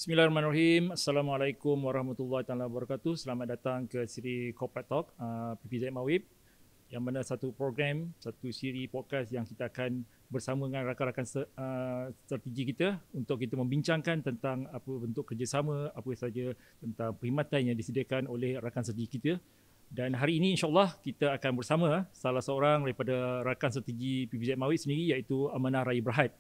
Bismillahirrahmanirrahim. Assalamualaikum warahmatullahi wabarakatuh. Selamat datang ke siri Corporate Talk PPZ Mawib, yang mana satu program, satu siri podcast yang kita akan bersama dengan rakan-rakan strategi kita untuk kita membincangkan tentang apa bentuk kerjasama, apa saja tentang perkhidmatan yang disediakan oleh rakan strategi kita. Dan hari ini insyaAllah kita akan bersama salah seorang daripada rakan strategi PPZ Mawib sendiri, iaitu Amanah Raya Berhad,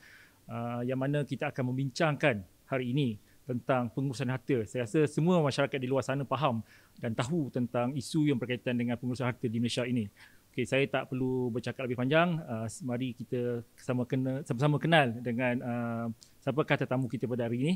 yang mana kita akan membincangkan hari ini tentang pengurusan harta. Saya rasa semua masyarakat di luar sana faham dan tahu tentang isu yang berkaitan dengan pengurusan harta di Malaysia ini. Okey, saya tak perlu bercakap lebih panjang. Mari kita sama-sama kenal dengan siapakah tetamu kita pada hari ini.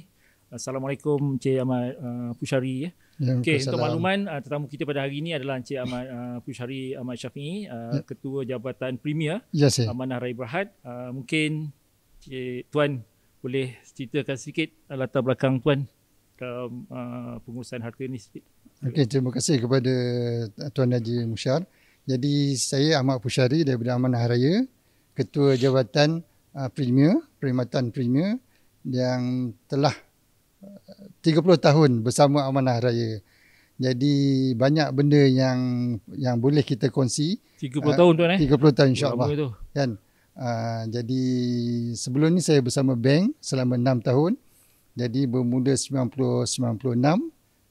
Assalamualaikum Encik Ahmad Pushari. Okey, untuk makluman, tetamu kita pada hari ini adalah Encik Ahmad Pushari Ahmad Syafi'i, Ketua Jabatan Premier Amanah Raya Berhad. Mungkin Cik Tuan boleh ceritakan sedikit latar belakang Tuan dalam pengurusan harta ni sikit. Okey, terima kasih kepada Tuan Haji Musyar. Jadi saya Ahmad Pushari daripada Amanah Raya, Ketua Jabatan Premier, Perkhidmatan Premier yang telah 30 tahun bersama Amanah Raya. Jadi banyak benda yang boleh kita kongsi. 30 tahun Tuan 30 tahun insya-Allah. Kan? Jadi sebelum ni saya bersama bank selama 6 tahun. Jadi bermula 96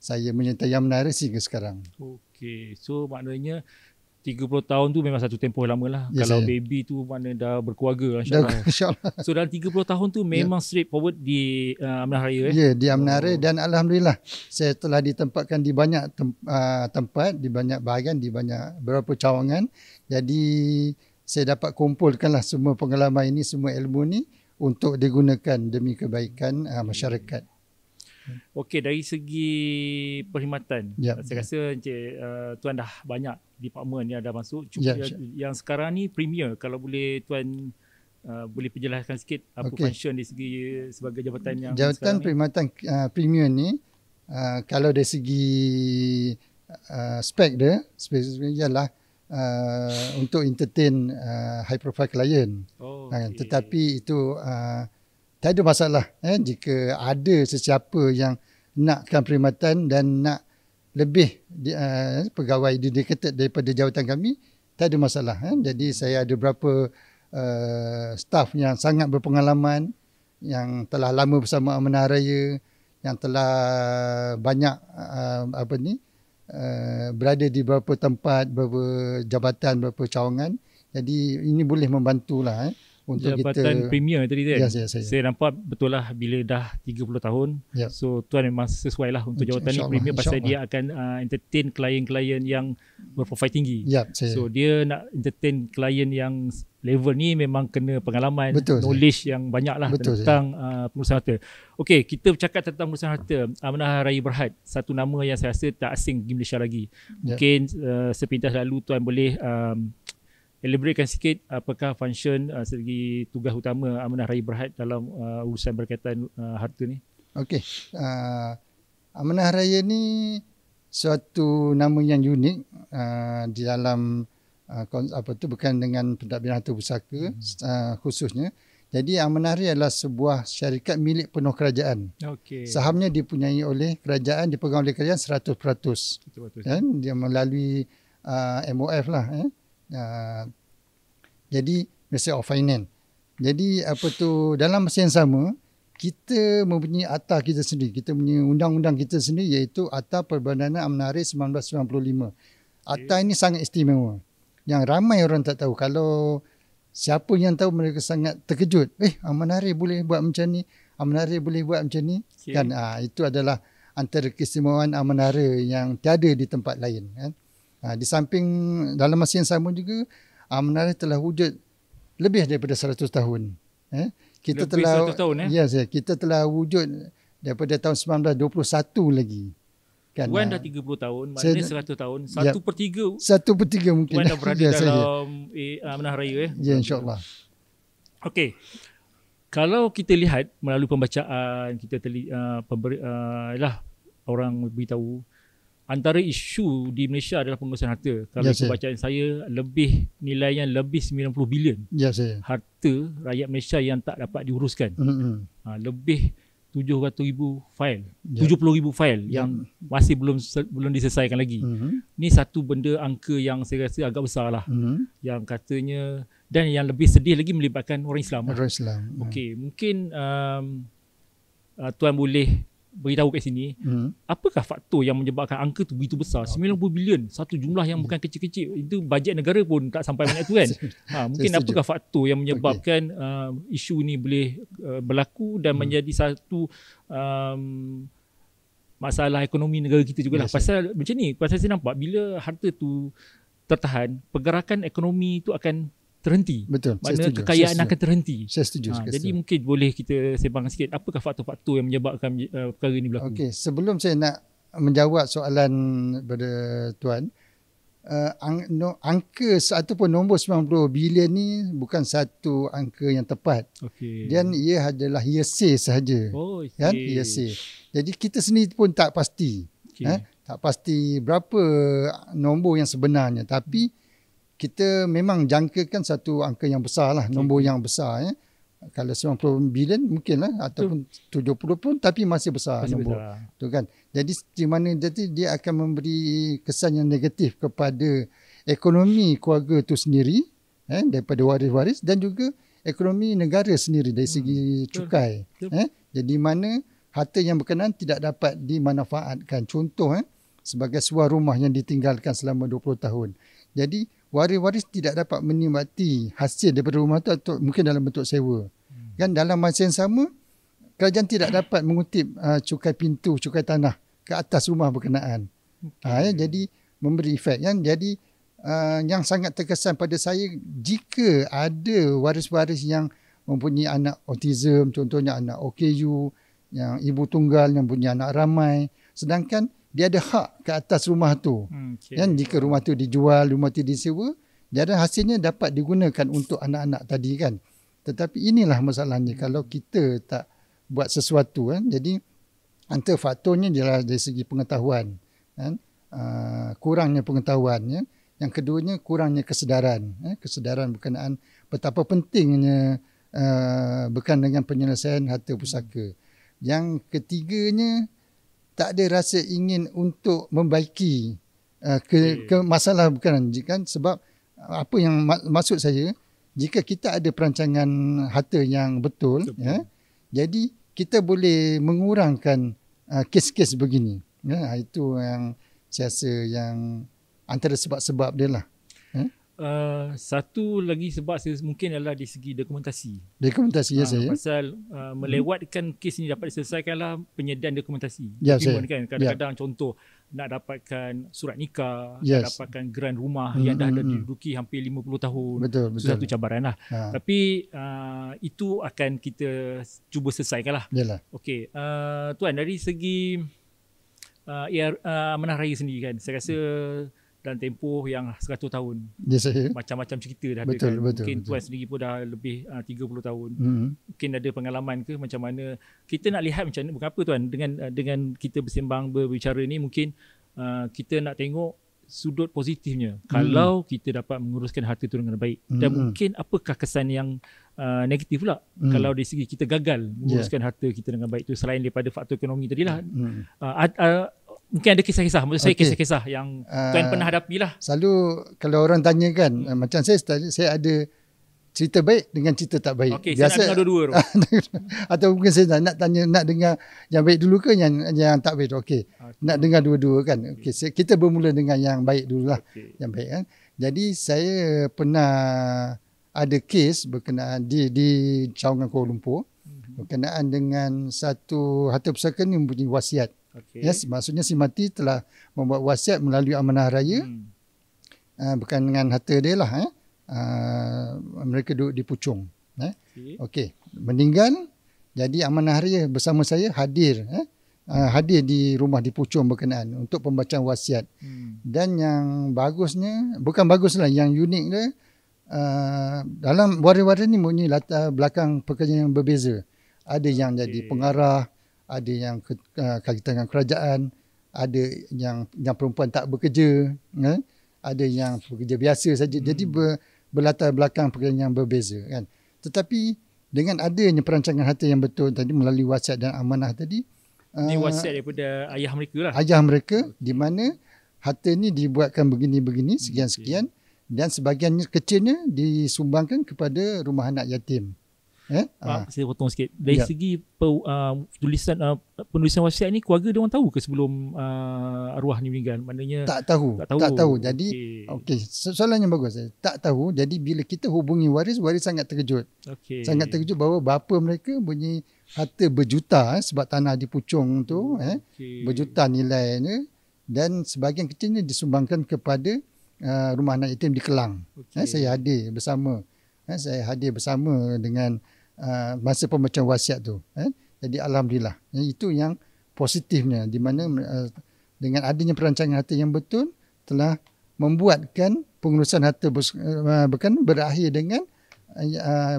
saya menyertai Amanah Raya sehingga sekarang. Okey, so maknanya 30 tahun tu memang satu tempoh lama lah. Yes, kalau saya. baby tu mana dah berkeluarga insya-Allah. InsyaAllah. So dalam 30 tahun tu memang straight forward di Amanah Raya. Ya, di Amanah Raya, dan alhamdulillah saya telah ditempatkan di banyak tempat, di banyak bahagian, di banyak beberapa cawangan. Jadi saya dapat kumpulkanlah semua pengalaman ini, semua ilmu ni untuk digunakan demi kebaikan masyarakat. Okey, dari segi perkhidmatan, saya rasa Tuan dah banyak department yang dah masuk. Yang sekarang ni Premier, kalau boleh Tuan boleh penjelaskan sikit apa function di segi sebagai jabatan yang Jabatan Perkhidmatan Premier ni, kalau dari segi spek dia, spesifiknya ialah untuk entertain high profile client. Tetapi itu tak ada masalah jika ada sesiapa yang nakkan perkhidmatan dan nak lebih pegawai dedicated daripada jawatan kami, tak ada masalah. Jadi saya ada beberapa staff yang sangat berpengalaman, yang telah lama bersama Amanah Raya, yang telah banyak berada di beberapa tempat, beberapa jabatan, beberapa cawangan. Jadi ini boleh membantulah untuk jabatan kita. Premier tadi kan. Saya nampak betul lah bila dah 30 tahun. So Tuan memang sesuai lah untuk jawatan ni Premier, pasal dia akan entertain klien-klien yang berprofil tinggi. So dia nak entertain klien yang level ni memang kena pengalaman, knowledge yang banyak lah tentang pengurusan harta. Okey, kita bercakap tentang pengurusan harta. Amanah Raya Berhad, satu nama yang saya rasa tak asing di Malaysia lagi. Mungkin sepintas lalu Tuan boleh elaboratekan sikit apakah function segi tugas utama Amanah Raya Berhad dalam urusan berkaitan harta ni. Okey, Amanah Raya ni suatu nama yang unik di dalam berkaitan dengan pentadbiran harta pusaka khususnya. Jadi Amanah Raya adalah sebuah syarikat milik penuh kerajaan. Sahamnya dipunyai oleh kerajaan, dipegang oleh kerajaan 100%. Dia melalui MOF lah. Jadi Ministry of Finance. Jadi dalam masa yang sama, kita mempunyai akta kita sendiri. Kita punya undang-undang kita sendiri, iaitu Akta Perbadanan Amanah Raya 1995. Akta ini sangat istimewa, yang ramai orang tak tahu. Kalau siapa yang tahu, mereka sangat terkejut. Amanah Raya boleh buat macam ni, Amanah Raya boleh buat macam ni. Kan? Itu adalah antara keistimewaan Amanah Raya yang tiada di tempat lain. Kan? Di samping dalam masa yang sama juga, Amanah Raya telah wujud lebih daripada 100 tahun. Kita lebih telah 100 tahun kita telah wujud daripada tahun 1921 lagi. Kan? Tuan dah 30 tahun, maknanya 100 tahun, 1/3. 1/3 mungkin. Tuan dah berada dalam Amanah Raya. Ya, insya-Allah. Okey. Kalau kita lihat melalui pembacaan, kita orang beritahu, antara isu di Malaysia adalah pengurusan harta. Kalau pembacaan saya, nilainya lebih 90 bilion harta rakyat Malaysia yang tak dapat diuruskan. Lebih 700,000 file, Yep. 70,000 file yang masih belum diselesaikan lagi. Ni satu benda angka yang saya rasa agak besar lah, yang katanya, dan yang lebih sedih lagi melibatkan orang Islam lah. Orang Islam. Okey, mungkin Tuan boleh beritahu kat sini, apakah faktor yang menyebabkan angka tu begitu besar, 90 bilion, satu jumlah yang bukan kecil-kecil. Itu bajet negara pun tak sampai banyak tu kan. Mungkin apakah faktor yang menyebabkan isu ni boleh berlaku dan menjadi satu masalah ekonomi negara kita jugalah. Pasal macam ni, pasal saya nampak bila harta tu tertahan, pergerakan ekonomi tu akan terhenti. Betul. Maknanya kekayaan akan terhenti. Saya setuju. Jadi mungkin boleh kita sembangkan sikit apakah faktor-faktor yang menyebabkan perkara ini berlaku. Okey, sebelum saya nak menjawab soalan pada Tuan, angka ataupun nombor 90 bilion ni bukan satu angka yang tepat. Okey. Dan ia adalah hearsay sahaja. Oh, kan? Hearsay. Jadi kita sendiri pun tak pasti. Tak pasti berapa nombor yang sebenarnya, tapi kita memang jangkakan satu angka yang besar lah, nombor yang besar. Kalau 90 bilion mungkin lah, ataupun 70 pun, tapi masih besar nombor. Tu kan. Jadi di mana dia akan memberi kesan yang negatif kepada ekonomi keluarga tu sendiri, daripada waris-waris, dan juga ekonomi negara sendiri dari segi cukai. Jadi mana harta yang berkenaan tidak dapat dimanfaatkan. Contoh, sebagai sebuah rumah yang ditinggalkan selama 20 tahun. Jadi waris-waris tidak dapat menikmati hasil daripada rumah itu, atau mungkin dalam bentuk sewa. Kan dalam masa yang sama, kerajaan tidak dapat mengutip cukai pintu, cukai tanah ke atas rumah berkenaan. Jadi memberi efek. Jadi yang sangat terkesan pada saya, jika ada waris-waris yang mempunyai anak autism, contohnya anak OKU, yang ibu tunggal yang punya anak ramai, sedangkan dia ada hak ke atas rumah tu. Kan jika rumah tu dijual, rumah tu disewa, dan hasilnya dapat digunakan untuk anak-anak tadi kan. Tetapi inilah masalahnya kalau kita tak buat sesuatu kan. Jadi antara faktornya adalah dari segi pengetahuan kan. Kurangnya pengetahuan ya. Yang keduanya kurangnya kesedaran. Kesedaran berkenaan betapa pentingnya berkenaan dengan penyelesaian harta pusaka. Yang ketiganya, tak ada rasa ingin untuk membaiki ke masalah berkenaan kan, sebab apa yang maksud saya, jika kita ada perancangan harta yang betul. Jadi kita boleh mengurangkan kes-kes begini. Itu yang saya rasa yang antara sebab-sebab dia lah. Satu lagi sebab saya mungkin adalah dari segi dokumentasi. Dokumentasi saya. Pasal melewatkan kes ini dapat diselesaikanlah penyediaan dokumentasi. Saya. Kan kadang-kadang contoh nak dapatkan surat nikah, nak dapatkan geran rumah yang dah diduduki hampir 50 tahun. Betul. Satu cabaran lah. Tapi itu akan kita cuba selesaikan lah. Okey, Tuan, dari segi Amanah Raya sendiri kan, saya rasa dalam tempoh yang 100 tahun. Macam-macam cerita dah ada kan. Mungkin Tuan sendiri pun dah lebih 30 tahun. Mungkin ada pengalaman ke macam mana. Kita nak lihat macam mana, bukan apa Tuan, dengan kita bersembang berbicara ni, mungkin kita nak tengok sudut positifnya. Kalau kita dapat menguruskan harta tu dengan baik. Dan mungkin apakah kesan yang negatif pula kalau dari segi kita gagal menguruskan harta kita dengan baik tu, selain daripada faktor ekonomi tadilah. Mungkin ada kisah-kisah, maksud saya kisah-kisah yang Tuan pernah hadapi lah. Selalu kalau orang tanya kan, macam saya ada cerita baik dengan cerita tak baik. Okey, saya nak dengar dua-dua tu. Atau mungkin saya nak tanya, nak dengar yang baik dulu ke yang tak baik tu. Okey. Nak dengar dua-dua kan. Okey, kita bermula dengan yang baik dululah. Yang baik kan. Jadi saya pernah ada kes berkenaan di Cawangan Kuala Lumpur, berkenaan dengan satu harta pusaka ni mempunyai wasiat. Maksudnya si mati telah membuat wasiat melalui amanah raya berkenaan dengan harta dia lah. Mereka duduk di Puchong. Okey, meninggal, jadi amanah raya bersama saya hadir di rumah di Puchong berkenaan untuk pembacaan wasiat. Dan yang bagusnya, bukan baguslah, yang unik dia, dalam waris-waris ni mempunyai latar belakang pekerjaan yang berbeza. Ada yang jadi pengarah, ada yang kaitan dengan kerajaan, ada yang perempuan tak bekerja, ada yang bekerja biasa saja. Jadi berlatar belakang pekerjaan yang berbeza kan. Tetapi dengan adanya perancangan harta yang betul tadi melalui wasiat dan amanah tadi, Ini wasiat daripada ayah mereka lah. ayah mereka, di mana harta ni dibuatkan begini-begini, sekian-sekian, dan sebahagian kecilnya disumbangkan kepada rumah anak yatim. Saya potong sikit. Dari Ya. segi penulisan wasiat ni, keluarga dia orang tahu ke sebelum arwah ni meninggal? Maknanya Tak tahu. Jadi, okey, soalannya bagus. Tak tahu. Jadi bila kita hubungi waris sangat terkejut. Sangat terkejut bahawa bapa mereka punya harta berjuta sebab tanah di Puchong tu, berjuta nilainya, dan sebahagian kecilnya disumbangkan kepada rumah anak yatim di Kelang. Saya hadir bersama. Saya hadir bersama dengan masa pembacaan wasiat tu. Jadi alhamdulillah. Itu yang positifnya, di mana dengan adanya perancangan harta yang betul telah membuatkan pengurusan harta berakhir dengan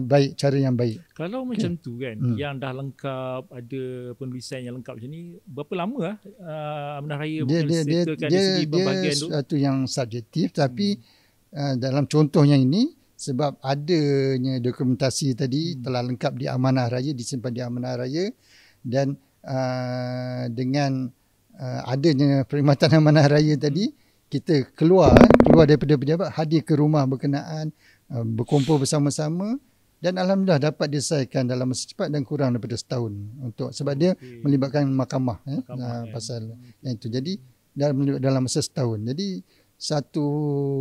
baik, cara yang baik. Kalau macam tu kan, yang dah lengkap, ada penulisan yang lengkap macam ni, berapa lama amanah raya settlekan dari segi pembahagian tu? Dia satu yang subjektif, tapi dalam contoh yang ini, sebab adanya dokumentasi tadi telah lengkap di amanah raya, disimpan di amanah raya, dan dengan adanya perkhidmatan amanah raya tadi, kita keluar daripada pejabat, hadir ke rumah berkenaan, berkumpul bersama-sama, dan alhamdulillah dapat diselesaikan dalam masa cepat dan kurang daripada setahun, sebab dia melibatkan mahkamah, pasal yang itu. Jadi dalam masa setahun. Jadi satu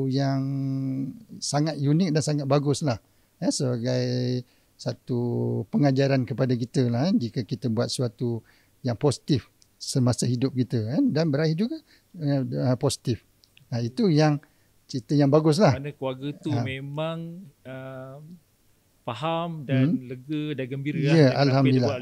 yang sangat unik dan sangat baguslah, sebagai satu pengajaran kepada kita lah, jika kita buat sesuatu yang positif semasa hidup kita, dan berakhir juga positif. Itu yang cerita yang baguslah. Kerana keluarga tu memang faham dan lega dan gembira alhamdulillah.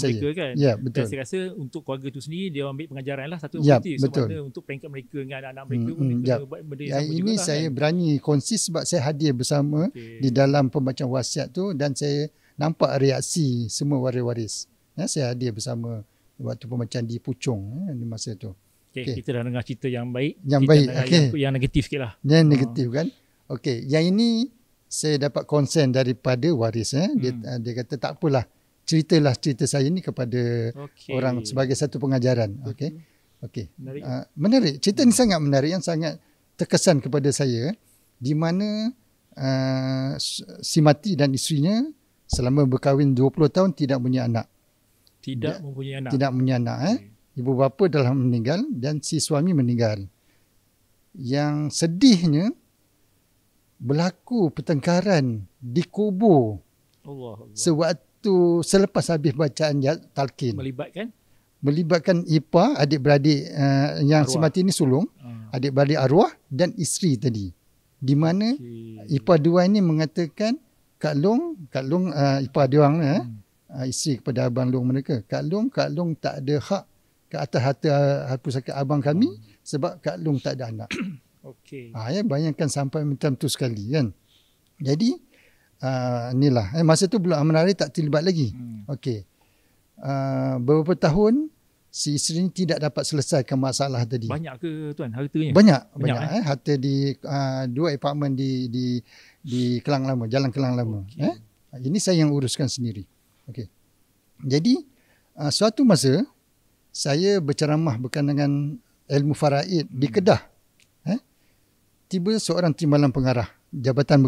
mereka kan. Betul. Dan saya rasa untuk keluarga tu sendiri, dia ambil pengajaran lah, satu positif. So untuk peringkat mereka dengan anak-anak mereka pun buat benda yang sama ini jugalah, saya berani kongsi sebab saya hadir bersama di dalam pembacaan wasiat tu, dan saya nampak reaksi semua waris-waris. Saya hadir bersama waktu pembacaan di Puchong di masa tu. Kita dah dengar cerita yang baik. Yang negatif sikit lah. Yang negatif kan. Yang ini saya dapat konsen daripada waris. Dia kata tak apalah, ceritalah cerita saya ni kepada orang sebagai satu pengajaran. Menarik. Cerita ni sangat menarik, yang sangat terkesan kepada saya, di mana si mati dan isterinya selama berkahwin 20 tahun tidak punya anak. Tidak mempunyai anak. Ibu bapa telah meninggal dan si suami meninggal. Yang sedihnya, berlaku pertengkaran di kubur sewaktu selepas habis bacaan talqin. Melibatkan ipar, adik-beradik yang si mati ni sulung, adik-beradik arwah dan isteri tadi. Di mana ipar dua ini mengatakan, Kak Long ipar dia orang, isteri kepada abang long mereka, Kak Long tak ada hak ke atas harta pusaka abang kami sebab Kak Long tak ada anak. Bayangkan sampai macam tu sekali kan. Jadi inilah masa tu belum amanah raya tak terlibat lagi. Beberapa tahun si isteri ni tidak dapat selesaikan masalah tadi. Banyak ke tuan hartanya? Banyak. Harta di 2 apartmen di Kelang Lama, Jalan Kelang Lama. Ini saya yang uruskan sendiri. Jadi suatu masa saya berceramah berkenaan dengan ilmu faraid di Kedah. Tiba seorang timbalan pengarah jabatan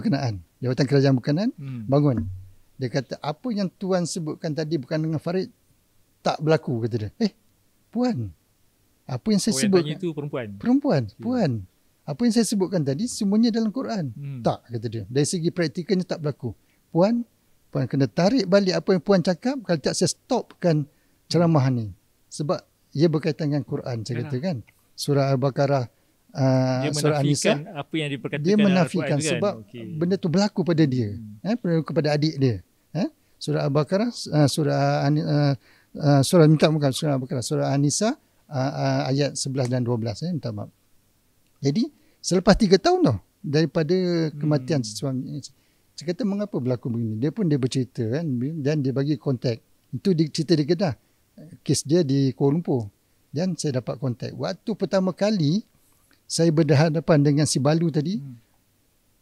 kerajaan berkenaan bangun. Dia kata, apa yang tuan sebutkan tadi bukan dengan faraid tak berlaku, kata dia. Puan, apa yang saya sebutkan itu perempuan. Puan, apa yang saya sebutkan tadi semuanya dalam Quran. Tak, kata dia. Dari segi praktikalnya tak berlaku. Puan kena tarik balik apa yang puan cakap, kalau tak saya stopkan ceramah ni. Sebab ia berkaitan dengan Quran, saya kata kan. Surah Al-Baqarah, surah An-Nisa, apa yang diperkatakan dia menafikan sebab benda tu berlaku pada dia, kepada adik dia. Surah Al-Baqarah, surah An-Nisa ayat 11 dan 12, minta maaf. Jadi selepas 3 tahun tau daripada kematian suami, saya kata mengapa berlaku begini. Dia bercerita kan, dan dia bagi kontak. Itu cerita di Kedah, kes dia di Kuala Lumpur, dan saya dapat kontak. Waktu pertama kali saya berhadapan dengan si Balu tadi,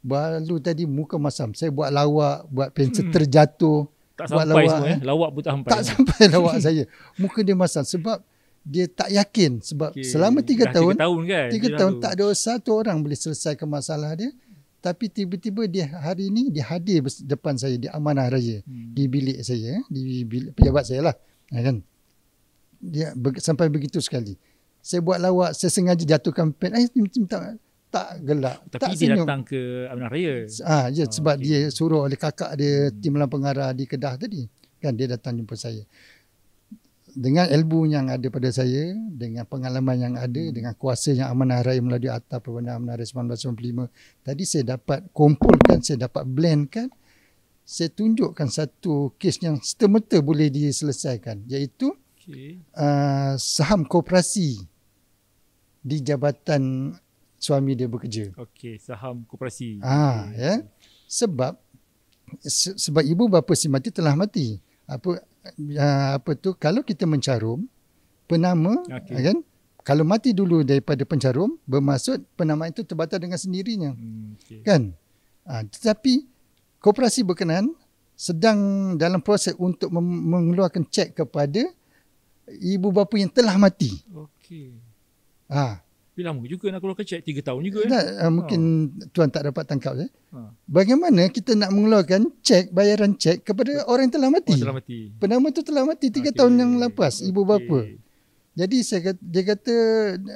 baru tadi muka masam. Saya buat lawak, buat pensel terjatuh. Tak buat sampai lawak, semua lawak pun tak sampai. Tak sampai lawak saya. Muka dia masam sebab dia tak yakin. Sebab selama 3 tahun, 3 tahun kan? 3 tahun tak ada satu orang boleh selesaikan masalah dia. Tapi tiba-tiba dia hari ni dia hadir depan saya di Amanah Raya, di bilik saya, di bilik pejabat saya lah, kan. Dia sampai begitu sekali. Saya buat lawak, saya sengaja jatuhkan pen. Tak gelak. Tapi tak dia senyum. datang ke Amanah Raya. Sebab dia suruh oleh kakak dia, timbalan pengarah di Kedah tadi. Kan dia datang jumpa saya. Dengan ilmu yang ada pada saya, dengan pengalaman yang ada, dengan kuasa yang Amanah Raya melalui Akta Perbandahan Amanah Raya 1995, tadi saya dapat kumpulkan, saya dapat blendkan, saya tunjukkan satu kes yang serta-merta boleh diselesaikan, iaitu saham koperasi di jabatan suami dia bekerja. Okey, saham koperasi. Ya. Sebab ibu bapa si mati telah mati. Kalau kita mencarum penama, kan, kalau mati dulu daripada pencarum, bermaksud penamaan itu terbatal dengan sendirinya. Kan? Tetapi koperasi berkenaan sedang dalam proses untuk mengeluarkan cek kepada ibu bapa yang telah mati. Okey. Tapi lama juga nak keluarkan cek, 3 tahun juga. Mungkin tuan tak dapat tangkap saya. Bagaimana kita nak mengeluarkan cek, bayaran cek kepada orang yang telah mati? Telah mati. Penama tu telah mati 3 tahun yang lepas, ibu bapa. Jadi dia kata,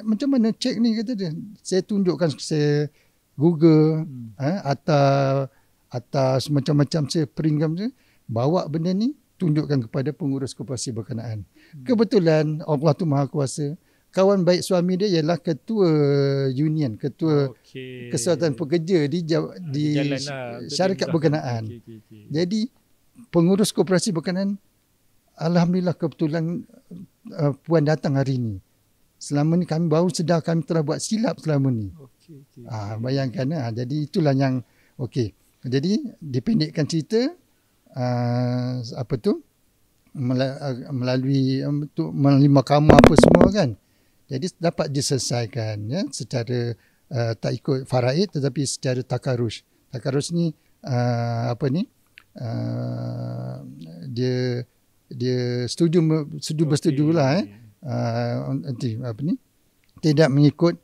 macam mana cek ni, kata dia. Saya tunjukkan, saya Google, atas macam-macam saya peringam je, bawa benda ni, tunjukkan kepada pengurus koperasi berkenaan. Kebetulan Allah tu Maha Kuasa, kawan baik suami dia ialah ketua union, ketua Kesihatan Pekerja di syarikat berkenaan. Jadi pengurus koperasi berkenaan, alhamdulillah kebetulan puan datang hari ini. Selama ni kami baru sedar kami telah buat silap selama ni. Bayangkan, jadi itulah yang okey. Jadi dipendekkan cerita, melalui mahkamah apa semua kan. Jadi dapat diselesaikan, ya, secara tak ikut faraid tetapi secara takarus. Takarus ni dia bersetujulah tidak mengikut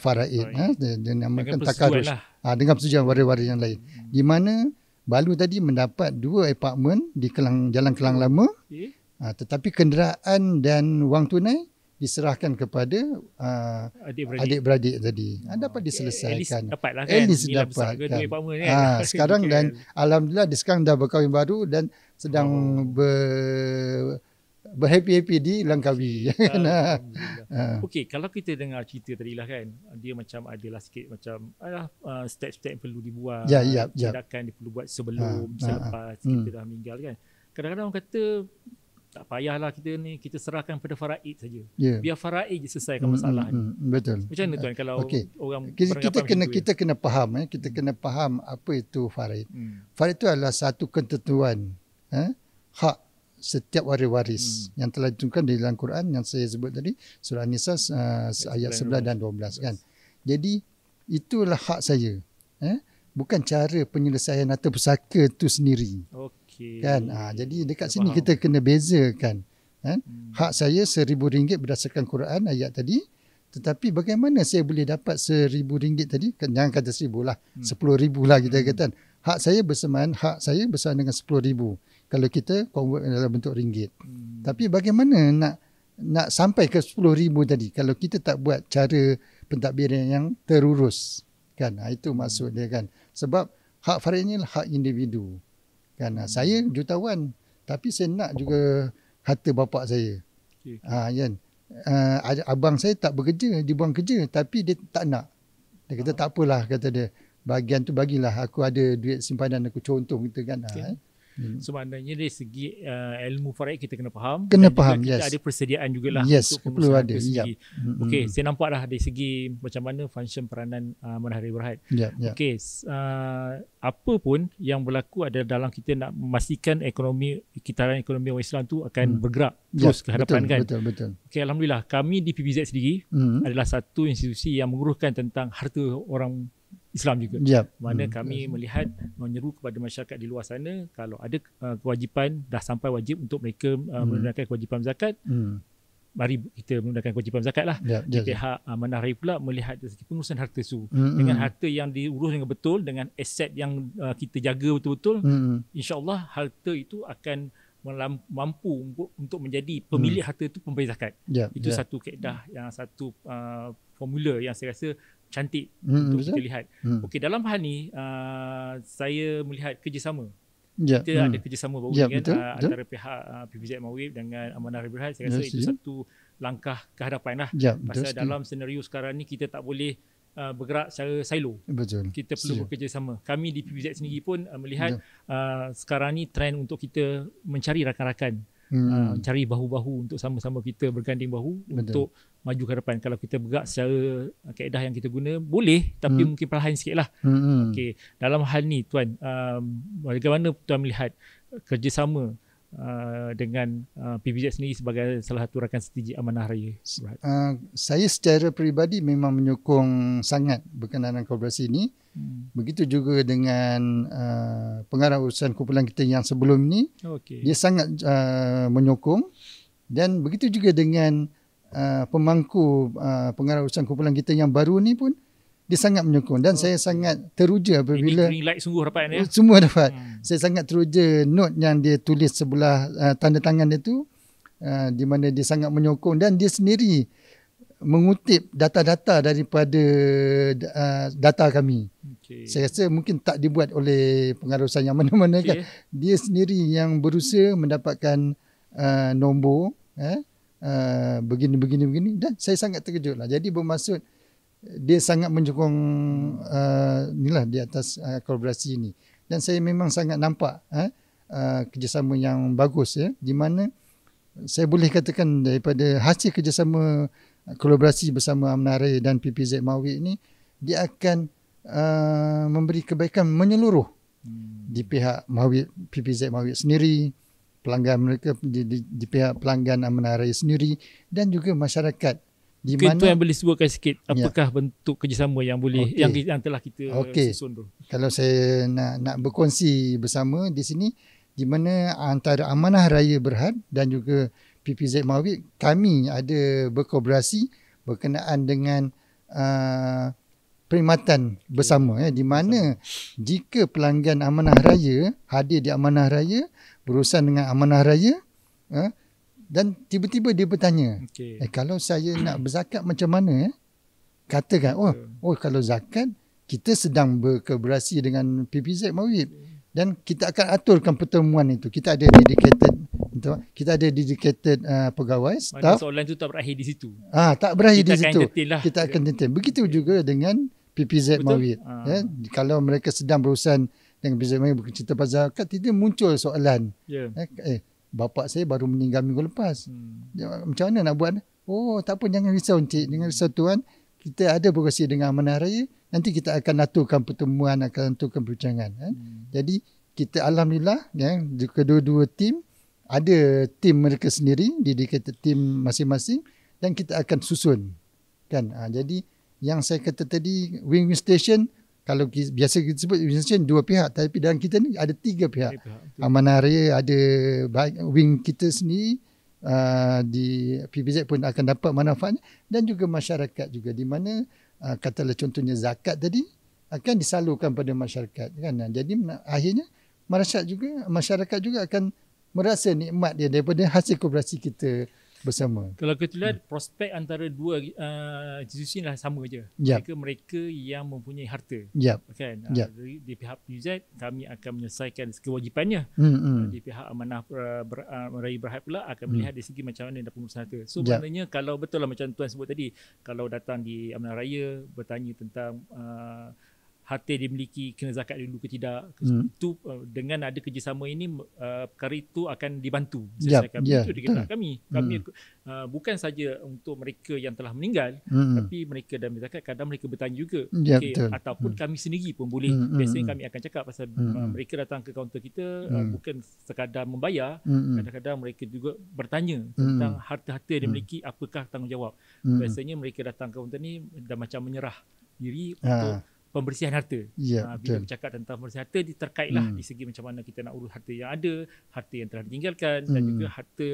faraid, dia namakan takarus dengan persetujuan waris-waris yang lain. Di mana Balu tadi mendapat 2 apartmen di Jalan Kelang Lama, tetapi kenderaan dan wang tunai diserahkan kepada adik-beradik tadi. Dapat diselesaikan. At least dapat kan. Sekarang dan alhamdulillah dia sekarang dah berkahwin baru dan sedang berhappy-happy di Langkawi. Okey, kalau kita dengar cerita tadi lah kan, dia macam adalah sikit macam step-step yang perlu dibuat, tindakan dia perlu buat sebelum, selepas kita dah meninggal kan. Kadang-kadang orang kata tak payahlah kita serahkan pada faraid saja. Biar faraid je selesaikan masalah ni. Betul. Macam mana tuan kalau orang kita kena faham, kita kena faham apa itu faraid. Faraid itu adalah satu ketentuan hak setiap waris-waris yang telah ditentukan di dalam Quran yang saya sebut tadi, surah An-Nisa ayat 11 dan 12 kan. Jadi itulah hak saya. Bukan cara penyelesaian atau pusaka itu sendiri. Kan? Jadi dekat sini kita kena bezakan. Hak saya RM1,000 berdasarkan Quran ayat tadi. Tetapi bagaimana saya boleh dapat RM1,000 tadi? Jangan kata 1,000 lah. 10,000 lah kita kata. Hak saya bersama dengan 10,000. Kalau kita convert dalam bentuk ringgit. Tapi bagaimana nak sampai ke 10,000 tadi kalau kita tak buat cara pentadbiran yang terurus. Kan? Itu maksud dia kan. Sebab hak faraid ni hak individu. Kan? Saya jutawan tapi saya nak juga harta bapa saya. Kan? Abang saya tak bekerja, dia buang kerja tapi dia tak nak. Dia kata tak apalah, kata dia. Bahagian tu bagilah, aku ada duit simpanan aku, contoh kita kan. So maknanya dari segi ilmu faraid kita kena faham. Kita ada persediaan jugalah untuk pengurusan itu sendiri. Okey, saya nampak dah dari segi macam mana function peranan Amanah Raya Berhad. Okey, apa pun yang berlaku ada dalam kita nak memastikan kitaran ekonomi orang Islam tu akan bergerak terus ke hadapan kan. Betul. Okey, alhamdulillah kami di PBZ sendiri adalah satu institusi yang menguruskan tentang harta orang Islam juga. Mana kami melihat menyeru kepada masyarakat di luar sana, kalau ada kewajipan dah sampai wajib untuk mereka menunaikan kewajipan zakat, mari kita menunaikan kewajipan zakat lah. Di pihak Amanah Raya pula melihat dari segi pengurusan harta su. Dengan harta yang diurus dengan betul, dengan aset yang kita jaga betul-betul, insya-Allah harta itu akan mampu untuk menjadi pemilik harta itu pembayar zakat. Itu satu kaedah, yang satu formula yang saya rasa cantik untuk kita lihat. Okey, dalam hal ni saya melihat kerjasama. Kita ada kerjasama baru antara pihak PPZ Mawib dengan Amanah Raya Berhad. Saya rasa itu satu langkah ke hadapan lah. Pasal dalam senario sekarang ni kita tak boleh bergerak secara silo. Kita perlu bekerjasama. Kami di PPZ sendiri pun melihat sekarang ni trend untuk kita mencari rakan-rakan, cari bahu-bahu untuk sama-sama kita berganding bahu untuk maju ke depan. Kalau kita bergerak secara kaedah yang kita guna boleh, tapi mungkin perlahan sikit lah. Okay. Dalam hal ni Tuan, bagaimana Tuan melihat kerjasama dengan PPZ sendiri sebagai salah satu rakan strategi Amanah Raya? Saya secara peribadi memang menyokong sangat berkenaan kolaborasi ini. Begitu juga dengan pengarah urusan kumpulan kita yang sebelum ni, dia sangat menyokong, dan begitu juga dengan pemangku pengarah urusan kumpulan kita yang baru ni pun dia sangat menyokong, dan saya sangat teruja apabila green light sungguh dapat ya. Semua dapat. Saya sangat teruja note yang dia tulis sebelah tanda tangan dia tu, di mana dia sangat menyokong, dan dia sendiri mengutip data-data daripada data kami. Saya rasa mungkin tak dibuat oleh pengarah urusan yang mana-mana kan. Dia sendiri yang berusaha mendapatkan nombor begini, dan saya sangat terkejut lah. Jadi bermaksud dia sangat menyokong inilah di atas kolaborasi ini, dan saya memang sangat nampak kerjasama yang bagus di mana saya boleh katakan daripada hasil kerjasama kolaborasi bersama Amanah Raya dan PPZ Mawib ini, dia akan memberi kebaikan menyeluruh di pihak Mawib, PPZ Mawib sendiri, pelanggan mereka di pihak pelanggan Amanah Raya sendiri, dan juga masyarakat. Di mungkin mana tu yang boleh sebutkan sikit apakah bentuk kerjasama yang boleh yang telah kita susun tu. Kalau saya nak berkongsi bersama di sini, di mana antara Amanah Raya Berhad dan juga PPZ Mawib, kami ada berkolaborasi berkenaan dengan perkhidmatan bersama, di mana jika pelanggan Amanah Raya hadir di Amanah Raya, berurusan dengan Amanah Raya, dan tiba-tiba dia bertanya, kalau saya nak berzakat macam mana? Katakan, kalau zakat kita sedang berkolaborasi dengan PPZ Mawib, dan kita akan aturkan pertemuan itu. Kita ada dedicated pegawai, staff. Soalan tu tak berakhir di situ. Tak berakhir di situ. Kita akan detail. Begitu juga dengan PPZ Mawib. Kalau mereka sedang berurusan dengan PPZ Mawib bercerita pasal zakat, tidak muncul soalan. Bapa saya baru meninggal minggu lepas. Macam mana nak buat? Tak apa, jangan risau encik, jangan risau tuan. Kita ada berkongsi dengan Amanah Raya. Nanti kita akan aturkan pertemuan, akan aturkan perbincangan. Jadi kita alhamdulillah, kedua-dua tim ada tim mereka sendiri, dedicated tim masing-masing, dan kita akan susun. Jadi yang saya kata tadi, win-win station, kalau biasa kita sebut win station dua pihak, tapi dalam kita ni ada tiga pihak. Amanah Raya ada wing kita sendiri, di PPZ pun akan dapat manfaatnya, dan juga masyarakat juga, di mana katalah contohnya zakat tadi akan disalurkan pada masyarakat kan. Jadi akhirnya masyarakat juga akan merasa nikmat dia daripada hasil kolaborasi kita bersama. Kalau kita lihat prospek antara dua institusi lah sama je. Mereka yang mempunyai harta. Kan? Di pihak PPZ kami akan menyelesaikan kewajipannya. Di pihak Amanah Raya Berhad pula akan melihat dari segi macam mana pengurusan harta. So maknanya kalau betul lah macam tuan sebut tadi, kalau datang di Amanah Raya bertanya tentang harta dimiliki kena zakat dulu ke tidak, itu dengan ada kerjasama ini perkara itu akan dibantu selesaikan. Itu dikatakan kami bukan saja untuk mereka yang telah meninggal, tapi mereka dan zakat kadang mereka bertanya juga, ataupun kami sendiri pun boleh. Biasanya kami akan cakap pasal mereka datang ke kaunter kita bukan sekadar membayar, kadang-kadang mereka juga bertanya tentang harta-harta yang dimiliki, apakah tanggungjawab. Biasanya mereka datang ke kaunter ni dah macam menyerah diri untuk pembersihan harta. Ya, Bila betul. bercakap tentang pembersihan harta, dia terkaitlah di segi macam mana kita nak urus harta yang ada, harta yang telah ditinggalkan dan juga harta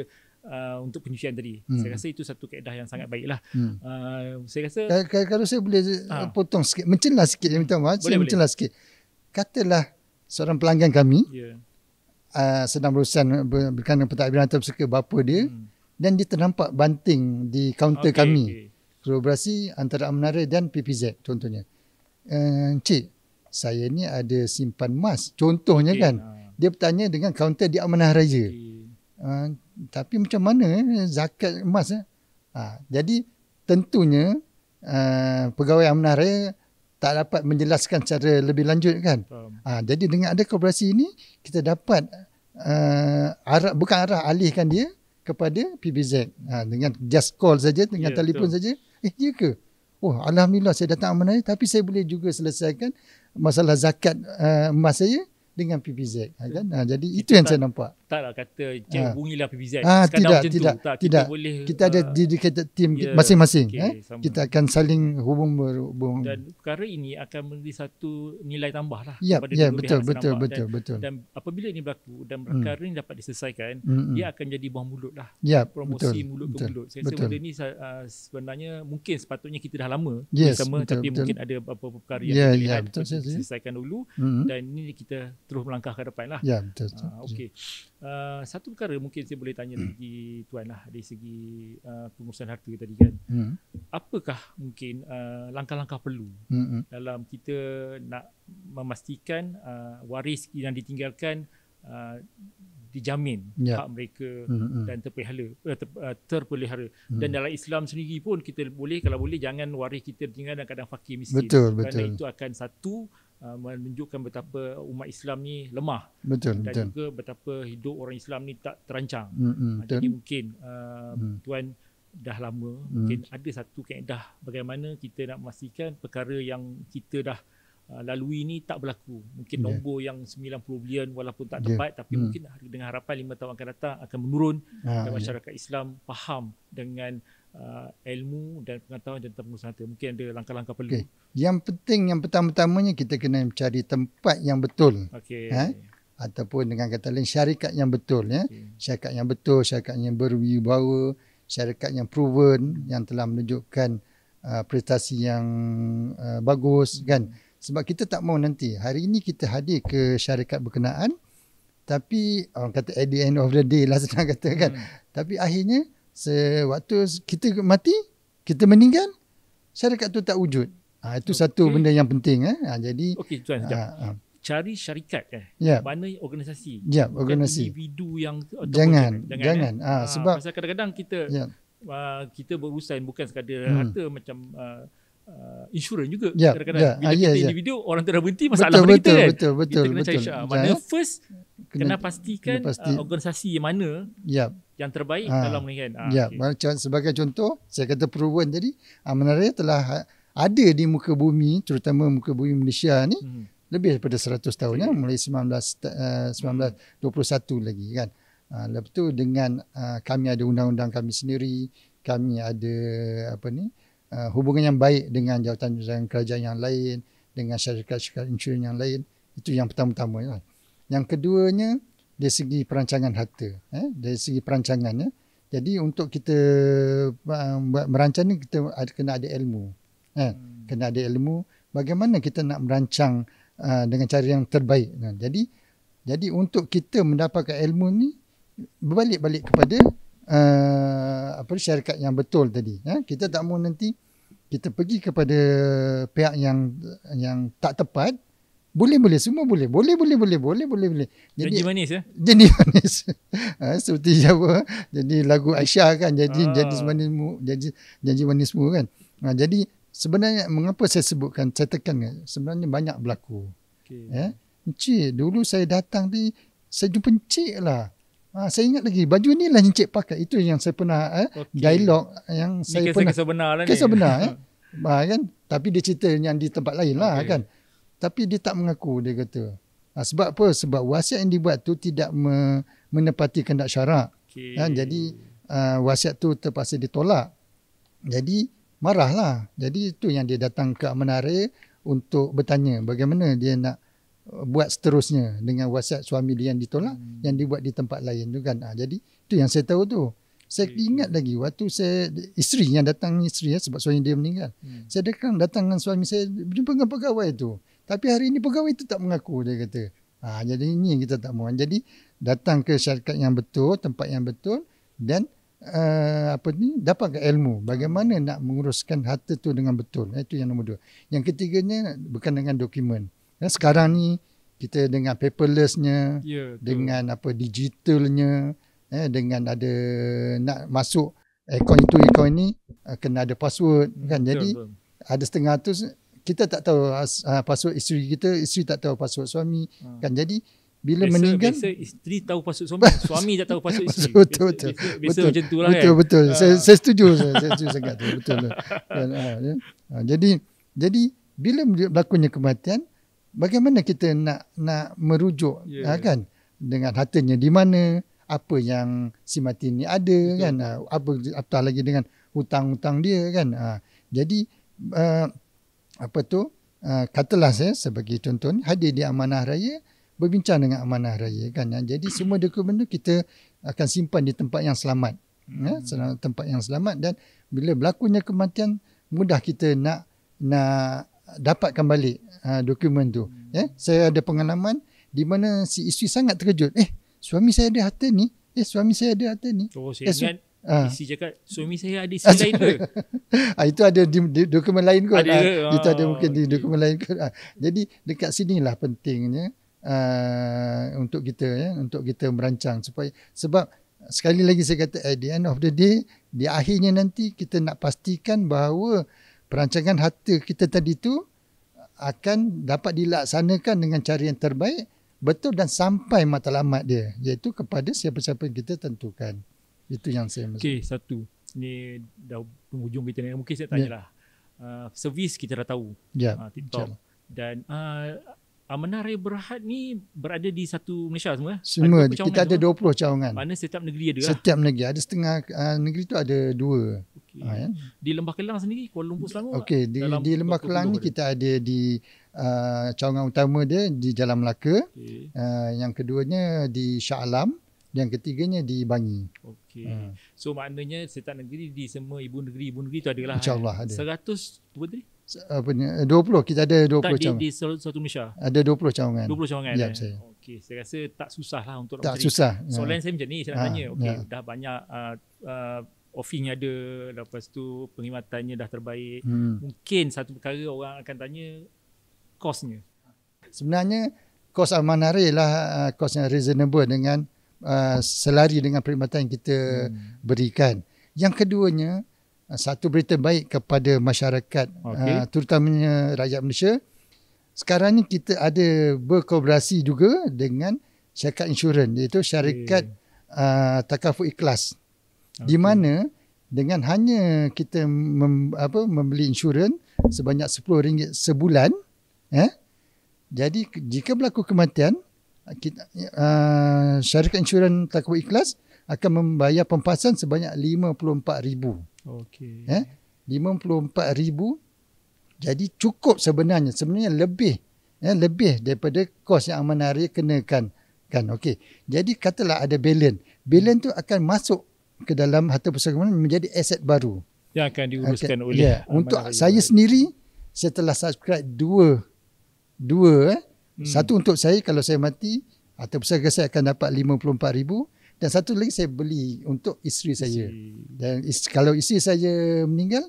untuk penyucian tadi. Saya rasa itu satu kaedah yang sangat baiklah. Saya rasa Kalau saya boleh potong sikit, mencelah sikit, minta maaf, saya Boleh. mencelah sikit. Katalah seorang pelanggan kami sedang berurusan berkenaan pentadbiran harta pusaka bapa dia, dan dia ternampak banting di kaunter kami. Kolaborasi antara Amnara dan PPZ contohnya. Encik, saya ni ada simpan emas. Contohnya kan. Dia bertanya dengan kaunter di Amanah Raya. Tapi macam mana zakat emas? Jadi tentunya pegawai Amanah Raya tak dapat menjelaskan secara lebih lanjut kan. Jadi dengan ada kolaborasi ini, kita dapat alihkan dia kepada PBZ dengan just call saja, dengan telefon saja. Ya ke? Oh, alhamdulillah saya datang Amanah Raya, tapi saya boleh juga selesaikan masalah zakat emas saya dengan PPZ kan. Jadi itu yang saya nampak. Taklah kata hubungilah PPZ. Tidak. Kita boleh, kita ada dedicated team masing-masing. Kita akan saling berhubung. Dan perkara ini akan memberi satu nilai tambah lah kepada betul. Dan apabila ini berlaku dan perkara ini dapat diselesaikan, dia akan jadi buah mulut lah. Promosi mulut ke mulut. Saya rasa benda ni sebenarnya mungkin sepatutnya kita dah lama bersama, tapi mungkin ada beberapa perkara yang dilihat diselesaikan dulu, dan ini kita terus melangkah ke depan lah. Betul. Okey. Satu perkara mungkin saya boleh tanya lagi Tuan lah, dari segi pengurusan harta tadi kan. Apakah mungkin langkah-langkah perlu dalam kita nak memastikan waris yang ditinggalkan dijamin hak mereka dan terpelihara. Dan dalam Islam sendiri pun kita boleh, kalau boleh jangan waris kita tinggal dalam keadaan fakir miskin. Kerana itu akan menunjukkan betapa umat Islam ni lemah. Dan juga betapa hidup orang Islam ni tak terancang. Jadi mungkin Tuan dah lama mungkin ada satu kaedah bagaimana kita nak memastikan perkara yang kita dah lalui ni tak berlaku. Mungkin nombor yang 90 bilion walaupun tak tepat, tapi mungkin dengan harapan 5 tahun akan datang akan menurun dan masyarakat Islam faham dengan ilmu dan pengetahuan tentang pengurusan harta. Mungkin ada langkah-langkah perlu. Yang penting, yang pertama-tamanya kita kena mencari tempat yang betul. Ataupun dengan kata lain syarikat yang betul. Syarikat yang betul, syarikat yang berwibawa, syarikat yang proven, yang telah menunjukkan prestasi yang bagus kan. Sebab kita tak mahu nanti hari ini kita hadir ke syarikat berkenaan, tapi orang kata at the end of the day lah senang kata kan. Tapi akhirnya sewaktu kita mati, kita meninggal, syarikat tu tak wujud. Itu satu benda yang penting. Jadi Tuan, cari syarikat mana organisasi. Organisasi. Individu yang jangan. Sebab pasal kadang-kadang kita kita berurusan bukan sekadar harta, macam insurans juga kadang-kadang bila kita individu, orang tu dah berhenti, masalah pada kita kan. Kita kena cari mana first kena pastikan organisasi mana yang terbaik dalam ni kan. Macam sebagai contoh, saya kata proven tadi, Amanah Raya telah ada di muka bumi, terutama muka bumi Malaysia ni lebih daripada 100 tahun mulai 1921 lagi kan. Lepas tu dengan kami ada undang-undang kami sendiri, kami ada hubungan yang baik dengan jawatan kerajaan yang lain, dengan syarikat-syarikat insurans yang lain. Itu yang pertama-tama. Yang keduanya dari segi perancangan harta. Dari segi perancangan. Jadi untuk kita merancang ni, kita kena ada ilmu. Kena ada ilmu bagaimana kita nak merancang dengan cara yang terbaik. Jadi untuk kita mendapatkan ilmu ni, berbalik-balik kepada syarikat yang betul tadi. Kita tak mahu nanti kita pergi kepada pihak yang tak tepat. Boleh semua boleh. Jadi janji manis janji manis. Seperti Jawa. Jadi lagu Aisyah kan, janji manismu kan. Jadi sebenarnya mengapa saya sebutkan, saya tekan, sebenarnya banyak berlaku. Encik, dulu saya datang ni, saya jumpa encik lah. Saya ingat lagi, baju ni lah encik pakai. Itu yang saya pernah dialog yang ni saya pernah. Kisah benar lah ni. Kisah benar kan. Tapi dia cerita yang di tempat lain lah kan. Tapi dia tak mengaku, dia kata. Sebab apa? Sebab wasiat yang dibuat tu tidak menepati kehendak syarak. Jadi wasiat tu terpaksa ditolak. Jadi marahlah. Jadi itu yang dia datang ke Amanah Raya untuk bertanya bagaimana dia nak buat seterusnya dengan wasiat suami dia yang ditolak, yang dibuat di tempat lain tu kan. Jadi itu yang saya tahu tu. Saya ingat lagi waktu saya, isteri yang datang ni isteri sebab suami dia meninggal. Saya datang dengan suami saya berjumpa dengan pegawai tu. Tapi hari ini pegawai itu tak mengaku, dia kata. Jadi ini yang kita tak mahu. Jadi datang ke syarikat yang betul, tempat yang betul dan dapatkan ilmu bagaimana nak menguruskan harta tu dengan betul. Itu yang nombor 2. Yang ketiganya bukan dengan dokumen. Sekarang ni kita dengan paperlessnya, dengan digitalnya, dengan ada nak masuk akaun itu akaun ini kena ada password kan. Jadi ada setengah tu kita tak tahu password isteri kita, isteri tak tahu password suami kan. Jadi bila meninggal biasa isteri tahu password suami, suami tak tahu password isteri. Betul. Biasa macam itulah kan. Betul. Saya setuju sangat tu. Betul. Jadi bila berlakunya kematian, bagaimana kita nak merujuk kan dengan hartanya di mana, apa yang si mati ni ada. Betul. Kan, apatah lagi dengan hutang-hutang dia kan. Jadi katalah saya sebagai contoh ni hadir di amanah raya, berbincang dengan amanah raya kan. Jadi semua dokumen tu kita akan simpan di tempat yang selamat. Tempat yang selamat, dan bila berlakunya kematian mudah kita nak dapatkan balik dokumen tu. Saya ada pengalaman di mana si isteri sangat terkejut. Suami saya ada harta ni. Suami saya ada harta ni. Saya ingat isteri cakap suami saya ada isteri lain ke? Itu ada di dokumen lain kot. Itu ada mungkin di dokumen lain kot. Jadi dekat sinilah pentingnya untuk kita merancang sebab sekali lagi saya kata at the end of the day, di akhirnya nanti kita nak pastikan bahawa perancangan harta kita tadi tu akan dapat dilaksanakan dengan cara yang terbaik, betul dan sampai matlamat dia, iaitu kepada siapa-siapa yang kita tentukan. Itu yang saya maksud. Okey, satu. Ni dah penghujung kita ni. Mungkin saya tanyalah. Servis kita dah tahu. TikTok. Dan Amanah Raya Berhad ni berada di satu Malaysia semua? Semua. Kita ada 20 cawangan. Mana setiap negeri ada lah? Setiap negeri. Ada setengah negeri tu ada 2. Okay. Di Lembah Kelang sendiri, Kuala Lumpur, Selangor? Okey, di Lembah Kelang ni kita ada di cawangan utama dia di Jalan Melaka. Okay. Yang keduanya di Shah Alam. Yang ketiganya di Bangi. Okey. So maknanya setiap negeri, di semua ibu negeri tu adalah. InsyaAllah ada. 100 tadi? 20. Kita ada 20 cawangan. Di satu Malaysia? Ada 20 cawangan. 20 cawangan. Ya, saya. Okey, saya rasa tak susah lah untuk tak susah. Soalan saya macam ni, saya nak tanya. Okey, dah banyak offing ada, lepas tu perkhidmatannya dah terbaik. Mungkin satu perkara orang akan tanya kosnya. Sebenarnya kos Amanah Raya lah kos yang reasonable dengan selari dengan perkhidmatan yang kita berikan. Yang keduanya, satu berita baik kepada masyarakat, terutamanya rakyat Malaysia. Sekarang ni kita ada berkolaborasi juga dengan syarikat insurans, iaitu syarikat Takaful Ikhlas. Di mana dengan hanya kita membeli insurans sebanyak RM10 sebulan, jadi jika berlaku kematian, syarikat insurans Takaful Ikhlas akan membayar pempasan sebanyak RM54,000. Okey. 54,000. Jadi cukup sebenarnya lebih daripada kos yang Amanah Raya kenakan kan. Okey. Jadi katalah ada balance. Balance tu akan masuk ke dalam harta persekutuan menjadi aset baru yang akan diuruskan oleh untuk saya sendiri, saya telah subscribe dua. Satu untuk saya, kalau saya mati harta persekutuan saya akan dapat RM54,000. Dan satu lagi saya beli untuk isteri saya. Dan kalau isteri saya meninggal,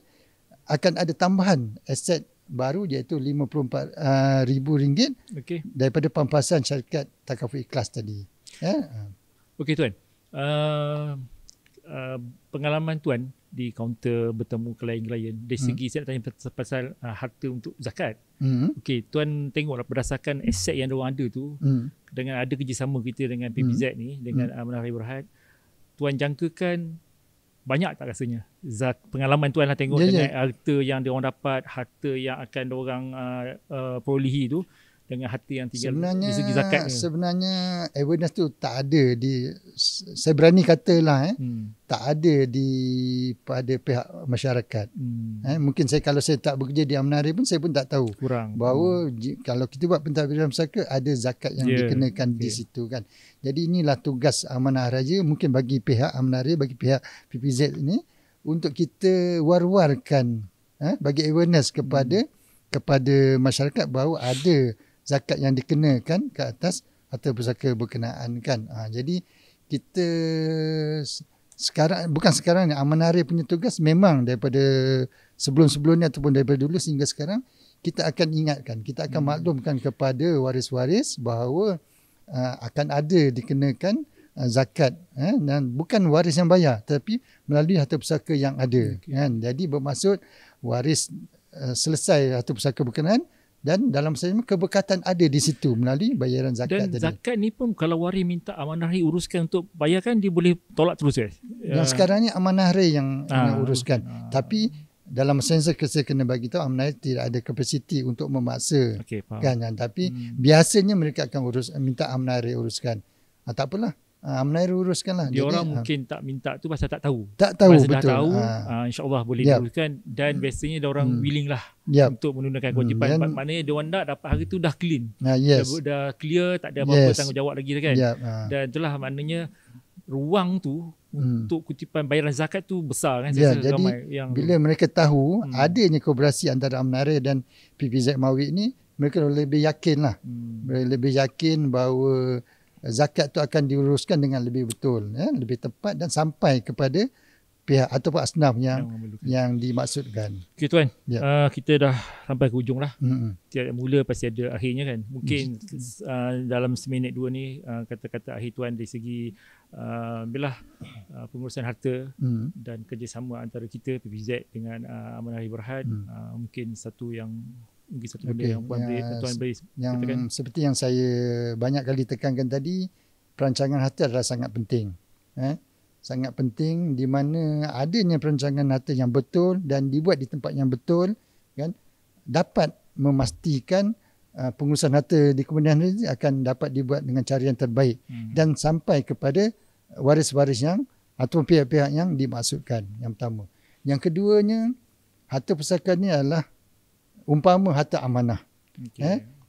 akan ada tambahan aset baru, iaitu RM54,000 daripada pampasan syarikat Takaful Ikhlas tadi. Okey Tuan. Pengalaman Tuan di kaunter bertemu klien-klien, dari segi saya nak tanya pasal harta untuk zakat. Okey, Tuan tengoklah berdasarkan aset yang diorang ada tu, dengan ada kerjasama kita dengan PBZ ni, dengan Amanah Raya Berhad, Tuan jangkakan banyak tak rasanya pengalaman Tuan lah tengok dengan harta yang diorang dapat, harta yang akan diorang perolehi tu, dengan harta yang tinggal dari segi zakat ni? Sebenarnya awareness tu tak ada saya berani katalah tak ada pada pihak masyarakat. Mungkin kalau saya tak bekerja di Amnari pun saya pun tak tahu Kurang. bahawa kalau kita buat pentadbiran pusaka ada zakat yang dikenakan di situ kan. Jadi inilah tugas Amanah Raja mungkin bagi pihak Amnari, bagi pihak PPZ ini untuk kita war-warkan bagi awareness kepada masyarakat bahawa ada zakat yang dikenakan ke atas harta pusaka berkenaan kan. Jadi kita bukan sekarang ni, Amanari punya tugas memang daripada sebelum-sebelumnya ataupun daripada dulu sehingga sekarang kita akan ingatkan, kita akan maklumkan kepada waris-waris bahawa akan ada dikenakan zakat dan bukan waris yang bayar tapi melalui harta pusaka yang ada kan. Jadi bermaksud waris selesai harta pusaka berkenaan dan dalam masa ini keberkatan ada di situ melalui bayaran zakat dan tadi. Dan zakat ni pun kalau waris minta Amanah Raja uruskan untuk bayarkan, dia boleh tolak terus Yang sekarang ni Amanah Raja yang uruskan. Tapi dalam masa yang saya kena bagi tahu Amanah Raja tidak ada kapasiti untuk memaksa kan. Tapi biasanya mereka akan minta Amanah Raja uruskan. Tak apalah. Amanah Raja uruskanlah. Dia orang mungkin tak minta tu pasal tak tahu. Tak tahu, pasal betul. Dah tahu, insya-Allah boleh diuruskan dan biasanya dia orang willing lah untuk menunaikan kewajipan. Maknanya dia orang dapat hari tu dah clean. Dah clear, tak ada apa-apa tanggungjawab lagi kan. Dan itulah maknanya ruang tu untuk kutipan bayaran zakat tu besar kan. Jadi bila mereka tahu adanya kolaborasi antara Amanah Raja dan PPZ Mawib ni, mereka lebih yakin lah. Lebih yakin bahawa zakat tu akan diuruskan dengan lebih betul, lebih tepat dan sampai kepada pihak ataupun asnaf yang dimaksudkan. Okey tuan, kita dah sampai ke hujung lah. Tiada mula pasti ada akhirnya kan. Mungkin dalam seminit dua ni kata-kata akhir tuan dari segi pengurusan harta dan kerjasama antara kita PPZ dengan Amanah Raja Berhad, mungkin satu benda yang tuan beri katakan. Seperti yang saya banyak kali tekankan tadi, perancangan harta adalah sangat penting. Sangat penting di mana adanya perancangan harta yang betul dan dibuat di tempat yang betul kan, dapat memastikan pengurusan harta di kemudian hari akan dapat dibuat dengan cara yang terbaik dan sampai kepada waris-waris yang atau pihak-pihak yang dimaksudkan. Yang pertama. Yang keduanya, harta pusaka ni adalah umpama harta amanah.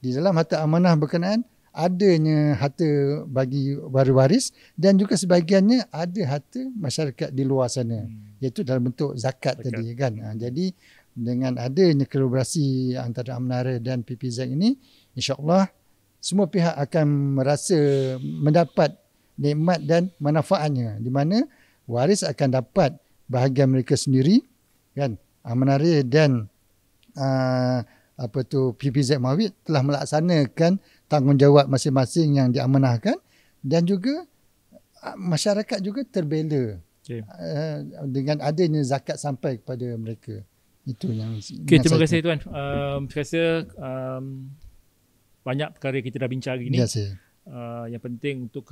Di dalam harta amanah berkenaan adanya harta bagi waris-waris dan juga sebahagiannya ada harta masyarakat di luar sana, iaitu dalam bentuk zakat tadi kan. Jadi dengan adanya kolaborasi antara Amanah Raja dan PPZ ini, insya-Allah semua pihak akan merasa mendapat nikmat dan manfaatnya, di mana waris akan dapat bahagian mereka sendiri kan. Amanah Raja dan PPZ Mawib telah melaksanakan tanggungjawab masing-masing yang diamanahkan dan juga masyarakat juga terbela dengan adanya zakat sampai kepada mereka. Itu yang terima kasih tuan. Saya rasa banyak perkara kita dah bincang hari ini. Yang penting untuk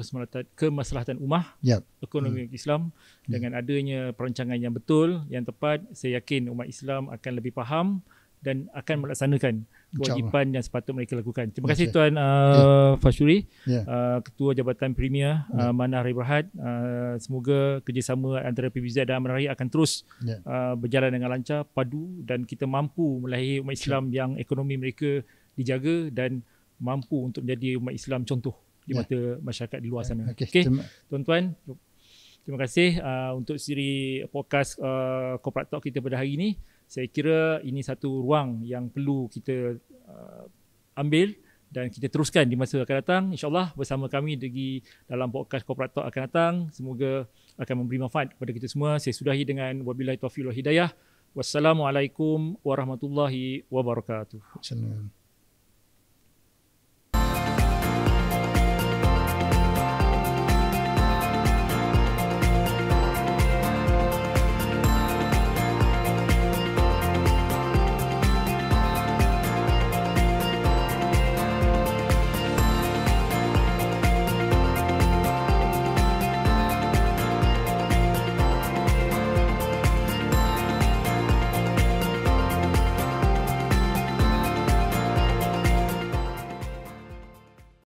kemaslahatan ummah, ekonomi Islam, dengan adanya perancangan yang betul, yang tepat, saya yakin umat Islam akan lebih faham dan akan melaksanakan kewajipan yang sepatutnya mereka lakukan. Terima kasih Tuan Fashuri, Ketua Jabatan Premier Amanah Raja Berhad. Semoga kerjasama antara PPZ dan Amanah Raja akan terus berjalan dengan lancar, padu, dan kita mampu melahirkan umat Islam yang ekonomi mereka dijaga dan mampu untuk menjadi umat Islam contoh di mata masyarakat di luar sana. Okey, tuan-tuan, terima kasih untuk siri podcast Corporate Talk kita pada hari ini. Saya kira ini satu ruang yang perlu kita ambil dan kita teruskan di masa akan datang. InsyaAllah bersama kami di dalam podcast Corporate Talk akan datang. Semoga akan memberi manfaat kepada kita semua. Saya sudahi dengan wabillahi taufiq wal hidayah. Wassalamualaikum warahmatullahi wabarakatuh.